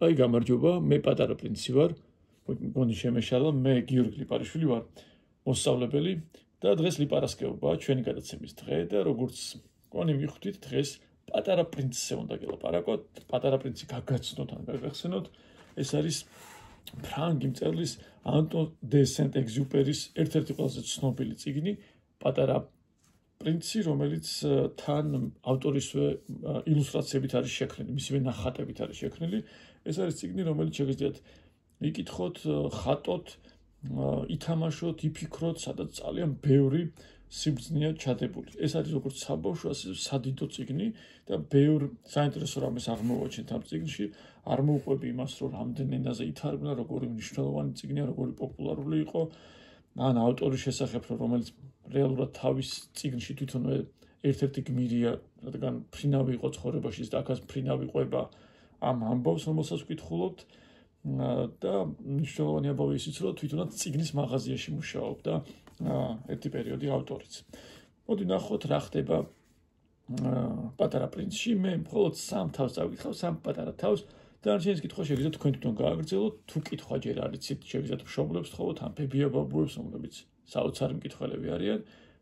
აი გამარჯობა, მე პატარა პრინცი ვარ. მგონი შემეშალა, მე გიორგი ლიპარიშვილი ვარ, მოსწავლებელი და დღეს ლიპარასკევებაა ჩვენი გადაცემის დღე და როგორც მგონი მიხვდით, დღეს პატარა პრინცზე უნდა გელაპარაკოთ. პატარა პრინცი გაგაცნოთ ან გაგახსენოთ. ეს არის ფრანგი მწერლის ანტონ დე სენტ-ეგზიუპერის ერთ-ერთი ყველაზე ცნობილი წიგნი, პატარა პრინცი, რომელიც თან ავტორისვე ილუსტრაციებით არის შექმნილი, მისივე ნახატებით არის შექმნილი. ეს არის წიგნი, რომელიც შეგიძლიათ იკითხოთ, ხატოთ, ითამაშოთ, იფიქროთ, სადაც ძალიან ბევრი სიბრძნეა ჩადებული. ეს არის როგორც საბავშვო, ასე სადიდო წიგნი და ბევრ საინტერესო რამეს აღმოვაჩენთ ამ წიგნში. არ მოუყვები იმას, რომ რამდენ ენაზე ითარგმნა, როგორი მნიშვნელოვანი წიგნია, როგორი პოპულარული იყო, ან ავტორის შესახებ, რომელიც რეალურად თავის წიგნში თვითონვე ერთ-ერთი გმირია, რადგან ფრინავი იყო ცხოვრებაში და აქაც ფრინავი ყვება ამ ამბავს, რომელსაც ვკითხულობთ. და მნიშვნელოვანი ამბავი ისიც, რომ თვითონაც წიგნის მაღაზიაში მუშაობდა ერთი პერიოდი ავტორიც. მოდი ნახოთ, რა ხდება პატარა პრინცში. მე მხოლოდ სამ თავს წავიკითხავ, სამ პატარა თავს. დანარჩენის კითხვა შეგიძლიათ თქვენ თვითონ გააგრძელოთ. თუ კითხვა ჯერ არ იცით, შეგიძლიათ მშობლებს თხოვოთ, ან ბებია-ბაბუებს, რომლებიც საოცარი მკითხველები არიან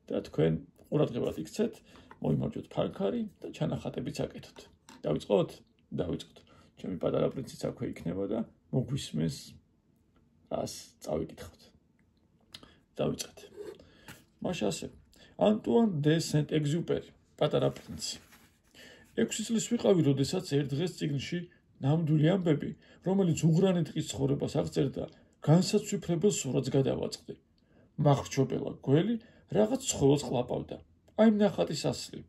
და თქვენ ყურადღებად იქცეთ, მოიმარჯვოთ ფანქარი და ჩანახატებიც აკეთოთ. დავიწყოთ? დავიწყოთ. ჩემი პატარა პრინციც აქვე იქნება და მოგვისმენს რას წავიკითხოთ. დავიწყეთ. მაშინ ასე. ანტუან დე სენტ-ეგზიუპერი, პატარა პრინცი. 6 წლის ვიყავი, როდესაც ერთ დღეს წიგნში ნამდვილი ამბები, რომელიც უღრანი დღის ცხოვრებას აღწერდა, განსაცვიფრებელ სურათს გადავაწყდი. მახრჩობელა გველი რაღაც ცხოველს ყლაპავდა. აი ნახატის ასლი.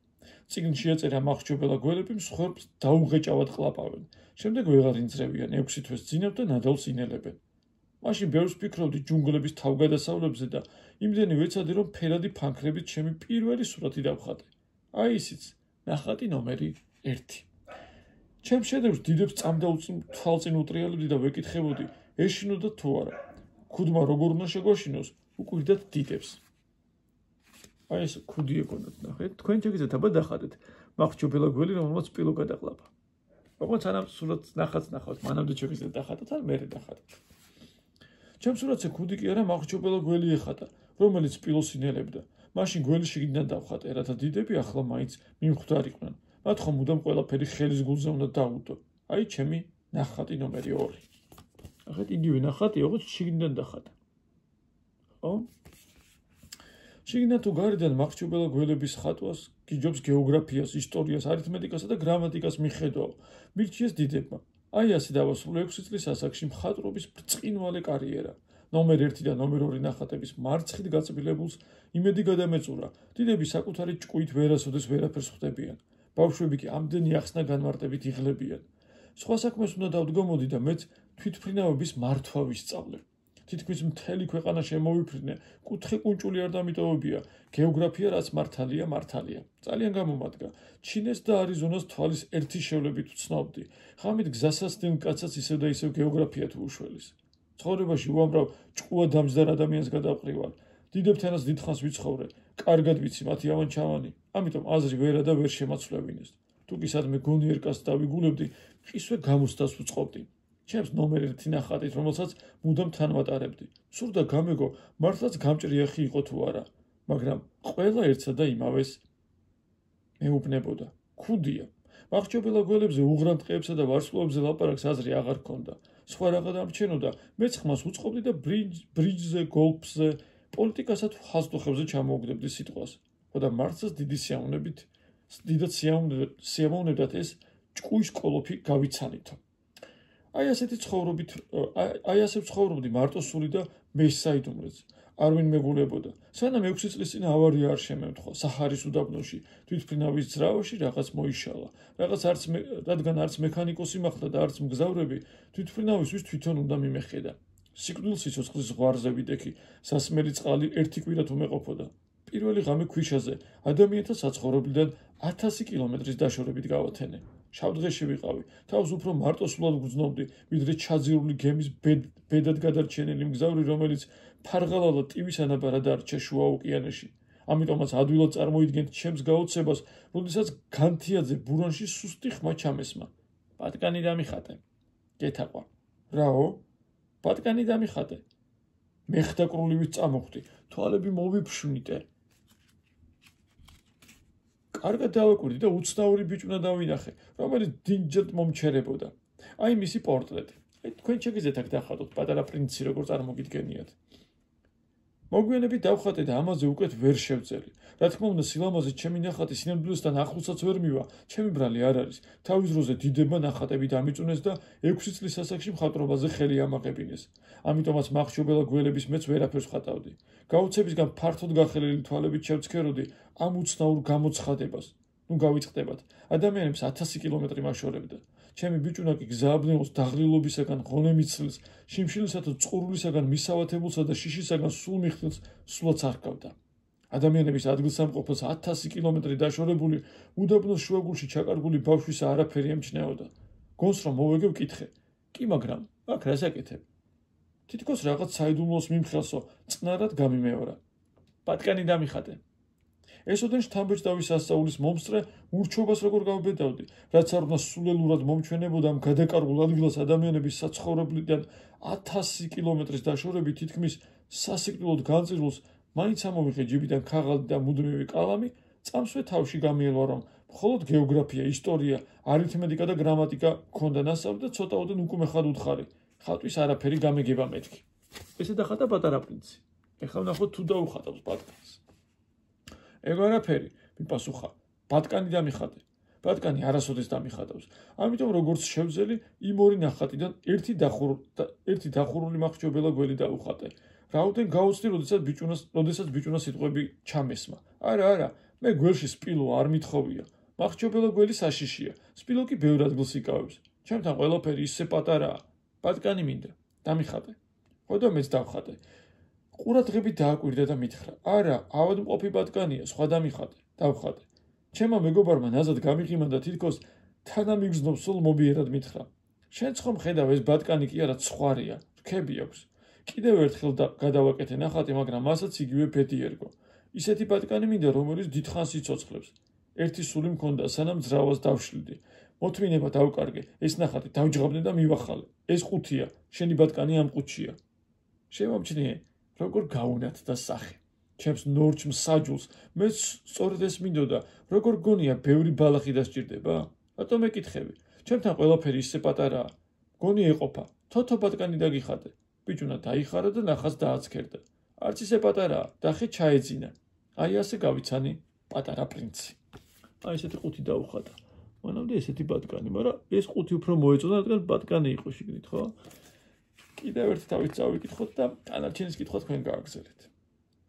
წიგნში ეწერა მახრჩობელა გველები მსხვერპლს დაუღეჭავად ყლაპავენ. შემდეგ ვეღარ ინძრევიან, 6 თვეს ძინავ და ნადავლს ინელებენ. მაშინ ბევრს ფიქრობდი ჯუნგლების თავგადასავლებზე და იმდენი ვეცადი, რომ ფერადი ფანქრებით ჩემი პირველი სურათი დავხატე. აი ისიც, ნახატი ნომერი 1. ჩემს შედევრს დიდებს თვალწინ უტრიალებდი და ვეკითხებოდი, ეშინოდა თუ არა. ქუდმა როგორ უნდა შეგვაშინოს, უკვირდათ დიდებს. აი ეს ქუდი ეკონათ, ნახეთ, თქვენ შეგიძლიათ აბა დახატეთ მახრჩობელა გველი, რომელმაც სპილო გადაყლაპა. ოღონდ სანამ სურათს ნახატს ნახავთ, მანამდე შეგიძლიათ დახატოთ, ან მერე დახატოთ. ჩემს სურათზე ქუდი კი არა, მახრჩობელა გველი ეხატა, რომელიც სპილოს ინელებდა. მაშინ გველი შიგნიდან დავხატე, რათა დიდები ახლა მაინც მიმხვდარიყვნენ. მათ ხომ მუდამ ყველაფერი ხელის გულზე უნდა დაუდო. აი ჩემი ნახატი ნომერი 2. ნახეთ, იგივე ნახატი, ოღონდ შიგნიდან დახატა. ხო? შიგნიდან თუ გარედან მახრჩობელა გველების ხატვას გიჯობს გეოგრაფიას, ისტორიას, არითმეტიკასა და გრამატიკას მიხედვავ. მირჩიეს დიდებმა. აი ასე დავასრულე 6 წლის ასაკში მხატვრობის ბრწყინვალე კარიერა. ნომერ 1 და ნომერ 2 ნახატების მარცხით გაწბილებულს იმედი გადამეწურა. დიდები საკუთარი ჭკუით ვერასოდეს ვერაფერს ხვდებიან. ბავშვები კი ამდენი ახსნა განმარტებით იღლებიან. სხვა საქმეს უნდა დავდგომოდი და მეც თვითმფრინავების მართვა ვისწავლე. თითქმის მთელი ქვეყანა შემოვიფრინე, კუთხე კუნჭული არ დამიტოვებია. გეოგრაფია რაც მართალია, მართალია. ძალიან გამომადგა. ჩინეს და არიზონას თვალის ერთი შევლებით ვცნობდი. ღამით გზასასდენ კაცაც ისევ და ისევ გეოგრაფია თუ უშველის. ცხოვრებაში უამრავ ჭკუა დამჯდარ ადამიანს გადავყრივარ. დიდებთანაც დიდხანს ვიცხოვრე. კარგად ვიცი მათი ავანჩავანი. ამიტომ აზრი ვერა და ვერ შემაცვლევინეს. თუ კი სადმე გონიერ კაცს დავიგულებდი, მყისვე გამოსდას ვწყობდი. ჩემს ნომერ 1 ნახატით, რომელსაც მუდამ თან ვატარებდი. სურდა გამეგო, მართლაც გამჭრიახი იყო თუ არა, მაგრამ ყველა ერთსა და იმავეს მეუბნებოდა. ქუდია. მახრჩობელა გველებზე უღრან ტყეებსა და ვარსკვლავებზე ლაპარაკს აზრი აღარ ჰქონდა. სხვა რაღა დამრჩენოდა, მეც ხმას უწყობდი და ბრიჯზე, გოლფზე, პოლიტიკასა თუ ხაზტუხებზე ჩამოუგდებდი სიტყვას. ხოდა მართლაც დიდად სიამოვნებდათ ეს ჭკუის კოლოფი გავიცანითო. აი ასე ვცხოვრობდი მარტოსული და მესაიდუმრეც. არვინ მეგულებოდა. სანამ 6 წლის წინ ავარია არ შემემთხვა საჰარის უდაბნოში, თვითმფრინავის ძრავაში რაღაც მოიშალა. რადგან არც მექანიკოსი მახდა და არც მგზავრები, თვითმფრინავისთვის თვითონ უნდა მიმეხედა. სიკვდილ სიცოცხლის ზღვარზე ვიდექი, სასმელი წყალი ერთი კვირა თუ მეყოფოდა. პირველი ღამე ქვიშაზე, ადამიანთა საცხოვრებლიდან 1000 კილომეტრის დაშორებით გავათენე. შავდღეში ვიყავი, თავს უფრო მარტოსულად ვგრძნობდი, ვიდრე ჩაძირული გემის ბედად გადარჩენილი მგზავრი, რომელიც ფარღალალა ტივის ანაბარა დარჩა შუა ოკეანეში. ამიტომაც ადვილად წარმოიდგენთ ჩემს გაოცებას, როდესაც განთიაძე ბურანში სუსტი ხმა ჩამესმა. პატკანი დამიხატე. გეთაყვა. რაო? ბატკანი დამიხატე. მე ხდაკრულივით წამოხვდი, თვალები მოვიფშვნიტე. კარგად დავაკვირდი და უცნაური ბიჭუნა დავინახე, რომელიც დინჯად მომჩერებოდა. აი მისი პორტრეტი. თქვენ შეგიძლიათ აქ დახატოთ პატარა პრინცი, როგორ წარმოგიდგენიათ. მოგვიანებით დავხატე და ამაზე უკეთ ვერ შევძელი. რა თქმა უნდა, სილამაზით ჩემი ნახატი სინამდვილესთან ახლოსაც ვერ მივა, ჩემი ბრალი არ არის. თავის დროზე დიდებმა ნახატები დამიწუნეს და 6 წლის ასაკში მხატვრობაზე ხელი ამაყებინეს. ამიტომაც მახრჩობელა გველების მეც ვერაფერს ვხატავდი. გაუცებისგან ფართოდ გახელილი თვალებით შევცქეროდი ამ უცნაურ გამოცხადებას. ნუ გავიწყდებათ. ადამიანებს 1000 კილომეტრი მაშორებდა. ჩემი ბიჭუნა კი გზააბნეულს დაღლილობისაგან ღონემიცილს, შიმშილისა თუ წყურულისაგან მისავათებულსა და შიშისაგან სულ მიხილს სულაც არ ჰგავდა. ადამიანების ადგილსამყოფელს 1000 კილომეტრი დაშორებული უდაბნოს შუაგულში ჩაკარგული ბავშვისა არაფერი ემჩნეოდა. გონს რომ მოვეგე ვკითხე. კი, მაგრამ აქ რას აკეთებ? თითქოს რაღაც საიდუმლოს მიმხელსო, წნარად გამიმეორა. ბატკანი დამიხატე. ესოდენ შთამბეჭდავის სასწაულის მომსწრე ურჩობას როგორ გავბედავდი, რაც არ უნდა სულელურად მომჩვენებოდა ამ გადაკარგულ ადგილას ადამიანების საცხოვრებლიდან 1000 კილომეტრის დაშორებით თითქმის სასიკვდილოდ განწირულს მაინც ამოვიღე ჯიბიდან ქაღალდი და მუდმივი კალამი, წამსვე თავში გამიელვა რომ მხოლოდ გეოგრაფია, ისტორია, არითმეტიკა და გრამატიკა მქონდა ნასწავლი და ცოტაოდენ უკუმე ხად უთხარი. ხატვის არაფერი გამეგება მეთქი. ესე დახატა პატარა პრინცი. ეხლა ვნახოთ თუ დაუხატავს ბატკანს. ეგ არაფერი, მიპასუხა. ბატკანი დამიხატე. ბატკანი არასოდეს დამიხატავს. ამიტომ როგორც შევძელი, იმ ორი ნახატიდან ერთი დახურული მახრჩობელა გველი დაუხატე. რაოდენ გაუცდი, როდესაც ბიჭუნა სიტყვები ჩამესმა. არა, მე გველში სპილო არ მithოვია. მახრჩობელა გველი საშიშია. სპილო კი ბევრ ადგილს იკავებს. ჩემთან ყველაფერი ისე პატარაა. ბატკანი მინდა. დამიხატე. ხო და მეც დავხატე. ყურადღებით დააკვირდა და მითხრა: არა, ავადმყოფი ბატკანია, სხვა დამიხატე. დავხატე. ჩემმა მეგობარმა ნაზად გამიღიმა და თითქოს თანამიგზნობს სულ მობიერად მითხრა: შენც ხომ ხედავ, ეს ბატკანი კი არა, ცხვარია, რქები აქვს. კიდევ ერთხელ გადავაკეთე ნახატი, მაგრამ მასაც იგივე ბედი ერგო. ისეთი ბატკანი მინდა, რომელიც დიდხანს იცოცხლებს. ერთი სული მქონდა, სანამ ძრავას დავშლიდი. მოთმინება დავკარგე, ეს ნახატი დავჯღაბნე და მივახალე. ეს ყუთია, შენი ბატკანი ამ ყუთშია. შემომჩნიე, როგორ გაუნათდა სახე. ჩემს ნორჩ მსაჯულს, მეც სწორედ ეს მინდოდა, როგორ გონია ბევრი ბალახი დასჭირდება? რატომ ეკითხები? ჩემთან ყველაფერი ისე პატარაა. გონი ეყოფა, თოთო ბატკანი დაგიხატე. ბიჭუნა დაიხარა და ნახას დააცქერდა. არც ისე პატარაა, დახე ჩაეძინა. აი ასე გავიცანი პატარა პრინცი. აი ესეთი ყუთი დაუხატა. მანამდე ესეთი ბატკანი, მაგრამ ეს ყუთი უფრო მოეწონა, რადგან ბატკანი იყო შიგნით, ხო? კიდევ ერთი თავით წავიკითხოთ და დანარჩენის კითხვა თქვენ გააგრძელეთ.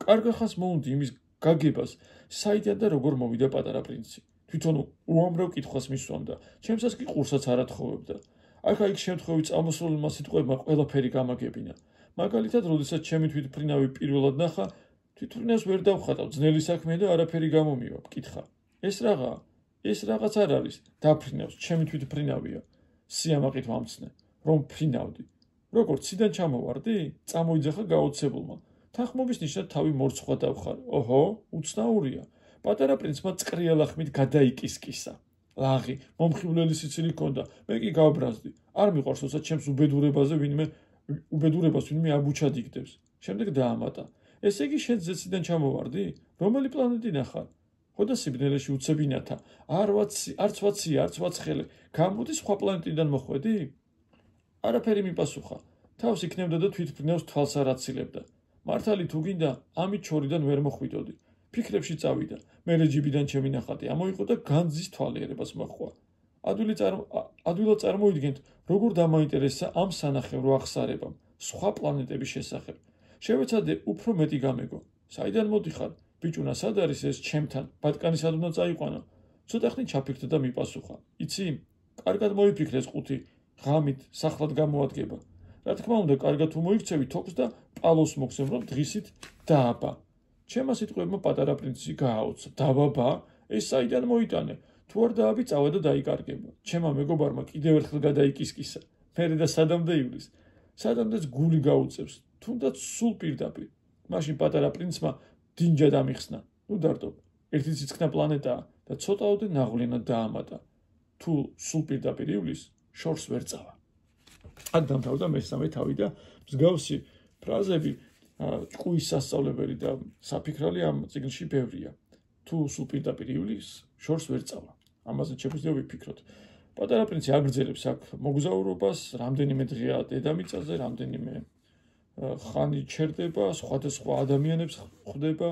კარგ ხანს მოუნდი იმის გაგებას, საიდან და როგორ მოვიდა პატარა პრინცი. თვითონ უამრავ კითხვას მისვამდა, ჩემსაც კი ყურსაც არ ათხოვებდა. აქ-იქ შემთხვევით წამოსულმა სიტყვებმა ყველაფერი გამაგებინა. მაგალითად, როდესაც ჩემი თვითმფრინავი პირველად ნახა, თვითმფრინავს ვერ დავხატავ, ძნელი საქმეა და არაფერი გამომივა, მკითხა. ეს რაღაცა? ეს რაღაც არ არის, დაფრინავს, ჩემი თვითმფრინავია. სიამაყით ვამცნე, რომ ფრინავდი. როგორც ციდან ჩამოვარდი, წამოიძახა გაოცებულმა. თანხმობის ნიშნად თავი მორცხვა დავხარე. ოჰო, უცნაურია. პატარა პრინცმა წყრია ლახმით გადაიკისკისა. ლაღი, მომხიბვლელი სიცილი ჰქონდა, მე კი გავბრაზდი. არ მიყვარს, როცა ჩემს უბედურებას ვინმე აბუჩად იგდებს. შემდეგ დაამატა. ესე იგი შენ ზეციდან ჩამოვარდი? რომელი პლანეტი ნახარ? ხო და სიბნელეში უცებინათა. არც ვაცხელე. გამოდი სხვა პლანეტიდან მოხვედი? არაფერი მიპასუხა. თავს იქნებდა და თვითმფრინავს თვალს არ აცილებდა. მართალი თუ გინდა, ამით შორიდან ვერ მოხვიდოდი. ფიქრებში წავიდა. მერე ჯიბიდან ჩემი ნახატი ამოიღო და განძის თვალიერებას მოჰყვა. ადვილად წარმოიდგენთ, როგორ დამაინტერესა ამ სანახევრო აღსარებამ, სხვა პლანეტების შესახებ. შევეცადე უფრო მეტი გამეგო. საიდან მოდიხარ? ბიჭუნა, სად არის ეს ჩემთან? ბატკანი სად უნდა წაიყვანო? ცოტა ხნით ჩაფიქრდა და მიპასუხა. იცი, კარგად მოიფიქრე ეს ყუთი, ღამით სახლად გამოადგება. რა თქმა უნდა, კარგად თუ მოიქცევი თოქს და პალოს მოგცემ, რომ დღისით დააბა. ჩემმა სიტყვებმა პატარა პრინცი გააოცა. დაბაბა? ეს საიდან მოიტანე? თუ არ დააბი, წავა და დაიკარგება. ჩემმა მეგობარმა კიდევ ერთხელ გადაიკისკისა. მერე და სადამდე ივლის. სადამდეც გული გაუწევს, თუნდაც სულ პირდაპირ. მაშინ პატარა პრინცმა დინჯად ამიხსნა. ნუ დარდო, ერთი ციცქნა პლანეტაა და ცოტაოდენ ნაღვლიანად დაამატა. თუ სულ პირდაპირ ივლის, შორს ვერ წავა. აქ დამთავრდა მესამე თავი და მსგავსი ფრაზები ჭკუის სასწავლებელი და საფიქრალი ამ წიგნში ბევრია. თუ სულ პირდაპირ ივლის, შორს ვერ წავა. ამაზე შეგვიძლია ვიფიქროთ. პატარა პრინცი აგრძელებს აქ მოგზაურობას, რამდენიმე დღეა დედამიწაზე, რამდენიმე ხანი ჩერდება, სხვადასხვა ადამიანებს ხვდება,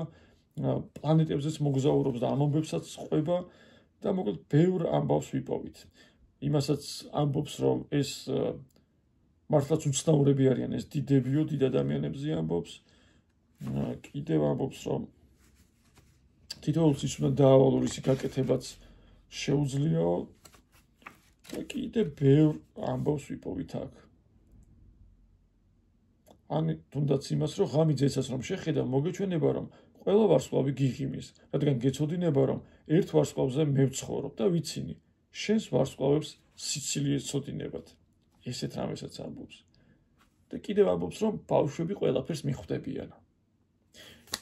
პლანეტებზეც მოგზაურობს და ამბებსაც ყვება და მოკლედ ბევრ ამბავს ვიპოვით. იმასაც ამბობს, რომ ეს მართლაც უცნაურები არიან, ეს დიდებიო, დიდ ადამიანებზე ამბობს. კიდევ ამბობს, რომ თითოეულს ის უნდა დაავალო, ისი გაკეთებაც შეუძლიაო და კიდევ ბევრ ამბავს ვიპოვით აქ. ან თუნდაც იმას, რომ ღამით ძეცას რომ შეხედა, მოგეჩვენება, რომ ყველა ვარსკვლავი გიღიმის, რადგან გეცოდინება, რომ ერთ ვარსკვლავზე მე ვცხოვრობ და ვიცინი, შენს ვარსკვლავებს სიცილი ეცოდინებათ. ესეთ რამესაც ამბობს. და კიდევ ამბობს, რომ ბავშვები ყველაფერს მიხვდებიან.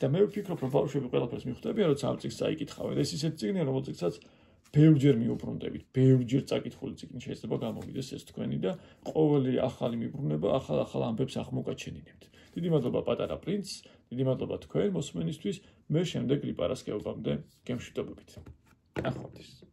და მე ვფიქრობ, რომ ბავშვები ყველაფერს მიხვდებიან, როცა ამ წიგნს წაიკითხავენ. ეს ისეთი წიგნია, რომელზეც ბევრჯერ მიუბრუნდებით, ბევრჯერ წაკითხული წიგნი შეიძლება გამოგიდეს ეს თქვენი და ყოველი ახალი მიბრუნება ახალ ამბებს აღმოგაჩენინებთ. დიდი მადლობა პატარა პრინცს, დიდი მადლობა თქვენ მოსმენისთვის. მე შემდეგ ლიპარასკევებამდე გემშვიდობებით. ნახვამდის.